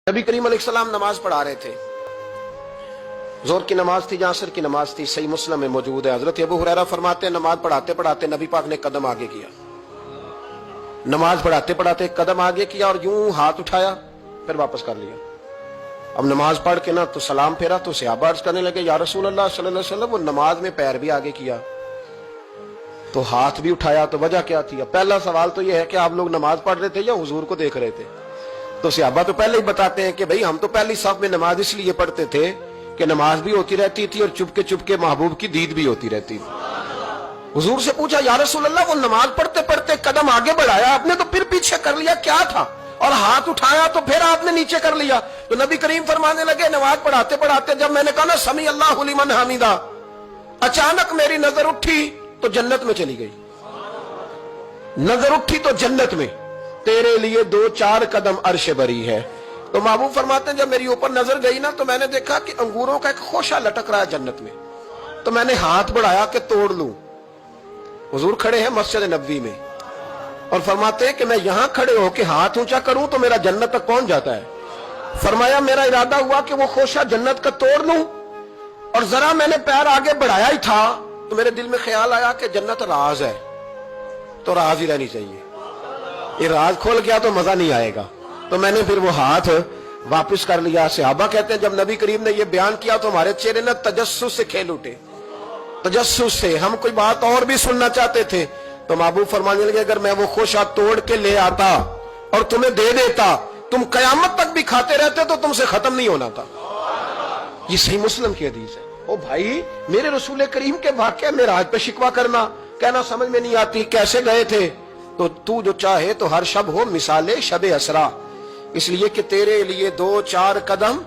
नबी करीम अलैहिस्सलाम नमाज पढ़ा रहे थे। जोहर की नमाज थी, असर की नमाज थी। सही मुस्लिम में मौजूद है। हजरत अबू हुरैरा फरमाते हैं नमाज पढ़ाते पढ़ाते नबी पाक ने कदम आगे किया। नमाज पढ़ाते पढ़ाते कदम आगे किया और यूं हाथ उठाया, फिर वापस कर लिया। अब नमाज पढ़ के ना तो सलाम फेरा तो सहाबा अर्ज करने लगे, या रसूल अल्लाह सल्लल्लाहु अलैहि वसल्लम, वो नमाज में पैर भी आगे किया तो हाथ भी उठाया, तो वजह क्या थी? अब पहला सवाल तो यह है कि आप लोग नमाज पढ़ रहे थे या हुजूर को देख रहे थे? तो सहाबा तो पहले ही बताते हैं कि भाई हम तो पहली साफ में नमाज इसलिए पढ़ते थे कि नमाज भी होती रहती थी और चुपके चुपके महबूब की दीद भी होती रहती थी। हुजूर से पूछा, या रसूल अल्लाह, वो नमाज पढ़ते पढ़ते कदम आगे बढ़ाया आपने तो फिर पीछे कर लिया, क्या था? और हाथ उठाया तो फिर आपने नीचे कर लिया। तो नबी करीम फरमाने लगे, नमाज पढ़ाते पढ़ाते जब मैंने कहा ना समी अल्लाहु लिमन हमीदा, अचानक मेरी नजर उठी तो जन्नत में चली गई। नजर उठी तो जन्नत में, तेरे लिए 2-4 कदम अर्श बरी है। तो महबूब फरमाते हैं जब मेरी ऊपर नजर गई ना तो मैंने देखा कि अंगूरों का एक खोशा लटक रहा है जन्नत में। तो मैंने हाथ बढ़ाया कि तोड़ लूं। हुजूर खड़े हैं मस्जिद नबवी में और फरमाते हैं कि मैं यहां खड़े होकर हाथ ऊंचा करूं तो मेरा जन्नत तक पहुंच जाता है। फरमाया मेरा इरादा हुआ कि वो खोशा जन्नत का तोड़ लूं और जरा मैंने पैर आगे बढ़ाया ही था तो मेरे दिल में ख्याल आया कि जन्नत राज है तो राज ही रहनी चाहिए, ये राज खोल गया तो मजा नहीं आएगा। तो मैंने फिर वो हाथ वापस कर लिया। सहाबा कहते हैं जब नबी करीम ने ये बयान किया तो हमारे चेहरे न तजस्सुस से खेल उठे, तजस्सुस से। हम कोई बात और भी सुनना चाहते थे। तो महबूब फरमाने लगे, अगर मैं वो खोशा तोड़ के ले आता और तुम्हें दे देता, तुम कयामत तक भी खाते रहते तो तुमसे खत्म नहीं होना था। ये सही मुस्लिम की हदीस है। ओ भाई, मेरे रसूल करीम के वाक़या में राज पे शिकवा करना, कहना समझ में नहीं आती कैसे गए थे। तो तू जो चाहे तो हर शब हो मिसाले शबे असरा, इसलिए कि तेरे लिए 2-4 कदम